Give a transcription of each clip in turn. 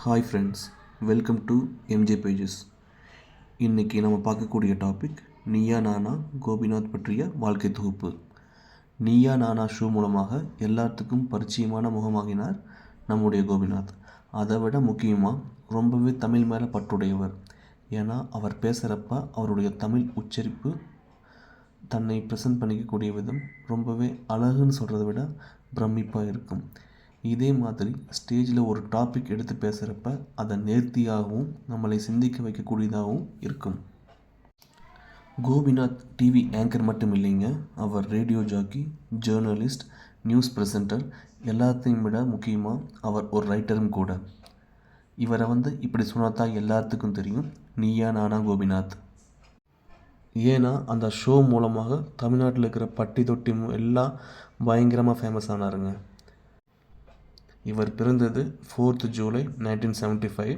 Hi friends, welcome to MJ pages. இன்றைக்கி நம்ம பார்க்கக்கூடிய டாபிக் நீயா நானா கோபிநாத் பற்றிய வாழ்க்கை தொகுப்பு. நீயா நானா ஷோ மூலமாக எல்லாத்துக்கும் பரிச்சயமான முகமாகினார் நம்முடைய கோபிநாத். அதை விட முக்கியமாக ரொம்பவே தமிழ் மேலே பற்றுடையவர். ஏன்னா அவர் பேசுகிறப்ப அவருடைய தமிழ் உச்சரிப்பு, தன்னை ப்ரெசன்ட் பண்ணிக்கக்கூடிய விதம் ரொம்பவே அழகுன்னு சொல்கிறத விட பிரமிப்பாக இருக்கும். இதே மாதிரி ஸ்டேஜில் ஒரு டாபிக் எடுத்து பேசுகிறப்ப அதை நேர்த்தியாகவும் நம்மளை சிந்திக்க வைக்கக்கூடியதாகவும் இருக்கும். கோபிநாத் டிவி ஆங்கர் மட்டும் இல்லைங்க, அவர் radio jockey, journalist, news presenter, எல்லாத்தையும் விட முக்கியமாக அவர் ஒரு ரைட்டரும் கூட. இவரை இப்படி சொன்னாதான் எல்லாத்துக்கும் தெரியும், நீயா நானா கோபிநாத். ஏன்னா அந்த ஷோ மூலமாக தமிழ்நாட்டில் இருக்கிற பட்டி தொட்டி எல்லாம் பயங்கரமாக ஃபேமஸ் ஆனாருங்க. இவர் பிறந்தது 4th ஜூலை 1975.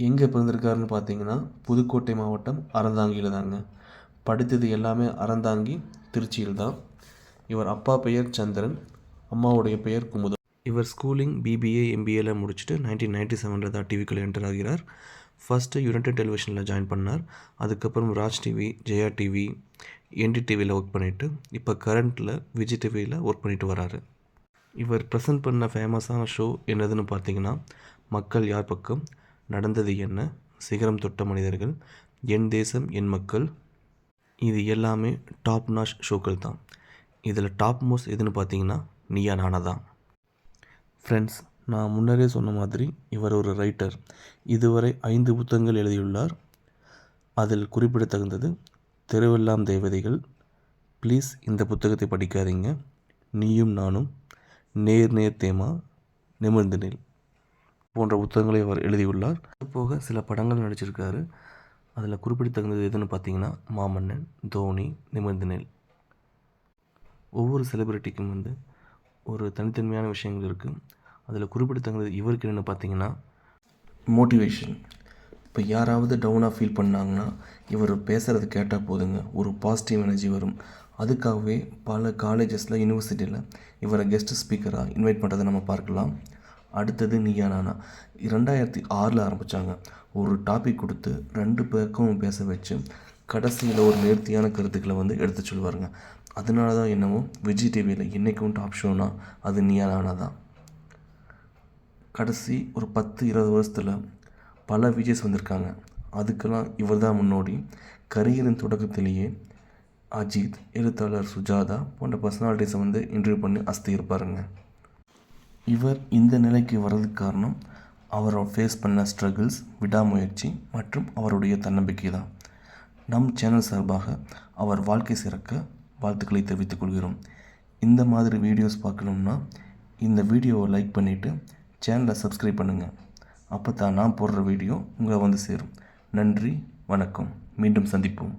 எங்கே பிறந்திருக்காருன்னு பார்த்தீங்கன்னா புதுக்கோட்டை மாவட்டம் அறந்தாங்கியில் தாங்க. படித்தது எல்லாமே அறந்தாங்கி, திருச்சியில் தான். இவர் அப்பா பெயர் சந்திரன், அம்மாவுடைய பெயர் குமுதம். இவர் ஸ்கூலிங் பிபிஏ எம்பிஏல முடிச்சுட்டு 1997 தான் டிவிக்குள்ளே என்டர் ஆகிறார். ஃபஸ்ட்டு யுனைடெட் டெலிவிஷனில் ஜாயின் பண்ணார். அதுக்கப்புறம் ராஜ் டிவி, ஜெயா டிவி, என்டிடிவியில் ஒர்க் பண்ணிவிட்டு இப்போ கரண்ட்டில் விஜய் டிவியில் ஒர்க் பண்ணிட்டு வராரு. இவர் ப்ரெசென்ட் பண்ண ஃபேமஸான ஷோ என்னதுன்னு பார்த்தீங்கன்னா மக்கள் யார் பக்கம், நடந்தது என்ன, சிகரம் தொட்ட மனிதர்கள், என் தேசம் என் மக்கள். இது எல்லாமே டாப் நாஷ் ஷோக்கள் தான். இதில் டாப் மோஸ்ட் எதுன்னு பார்த்தீங்கன்னா நீயா நானா தான். ஃப்ரெண்ட்ஸ், நான் முன்னரே சொன்ன மாதிரி இவர் ஒரு ரைட்டர். இதுவரை 5 புத்தகங்கள் எழுதியுள்ளார். அதில் குறிப்பிடத்தகுந்தது தெருவெல்லாம் தேவதைகள், ப்ளீஸ் இந்த புத்தகத்தை படிக்காதீங்க, நீயும் நானும், நேர் நேர் தேமா, நிமிர்ந்து நெல் போன்ற புத்தகங்களை அவர் எழுதியுள்ளார். அதுபோக சில படங்கள் நடிச்சிருக்காரு. அதில் குறிப்பிடத்தகுந்தது எதுன்னு பார்த்தீங்கன்னா மாமன்னன், தோனி, நிமிர்ந்து நெல். ஒவ்வொரு செலிபிரிட்டிக்கும் ஒரு தனித்தன்மையான விஷயங்கள் இருக்குது. அதில் குறிப்பிடத்தகுந்தது இவருக்கு என்னென்னு பார்த்தீங்கன்னா மோட்டிவேஷன். இப்போ யாராவது டவுனாக ஃபீல் பண்ணாங்கன்னா இவர் பேசுகிறது கேட்டால் போதுங்க, ஒரு பாசிட்டிவ் எனர்ஜி வரும். அதுக்காகவே பல காலேஜஸில், யூனிவர்சிட்டியில் இவரை கெஸ்ட் ஸ்பீக்கராக இன்வைட் பண்ணுறதை நம்ம பார்க்கலாம். அடுத்தது நீயா நானா 2006 ஆரம்பித்தாங்க. ஒரு டாபிக் கொடுத்து 2 பேருக்கும் பேச வச்சு கடைசியில் ஒரு நேர்த்தியான கருத்துக்களை எடுத்து சொல்லுவாருங்க. அதனால தான் என்னமோ விஜய் டிவியில் இன்றைக்கும் டாப் ஷோனா அது நீயா நானா தான். கடைசி ஒரு 10-20 வருஷத்தில் பல விஜய்ஸ் வந்திருக்காங்க. அதுக்கெல்லாம் இவர் தான் முன்னோடி. கரியரின் தொடக்கத்திலேயே அஜித், எழுத்தாளர் சுஜாதா போன்ற பர்சனாலிட்டிஸை இன்டர்வியூ பண்ணி அஸ்தி இருப்பாருங்க. இவர் இந்த நிலைக்கு வர்றதுக்கு காரணம் அவரை ஃபேஸ் பண்ண ஸ்ட்ரகிள்ஸ், விடாமுயற்சி மற்றும் அவருடைய தன்னம்பிக்கை தான். நம் சேனல் சார்பாக அவர் வாழ்க்கை சிறக்க வாழ்த்துக்களை தெரிவித்துக் கொள்கிறோம். இந்த மாதிரி வீடியோஸ் பார்க்கணும்னா இந்த வீடியோவை லைக் பண்ணிவிட்டு சேனலை சப்ஸ்கிரைப் பண்ணுங்கள். அப்போ தான் நான் போடுற வீடியோ உங்களை சேரும். நன்றி, வணக்கம். மீண்டும் சந்திப்போம்.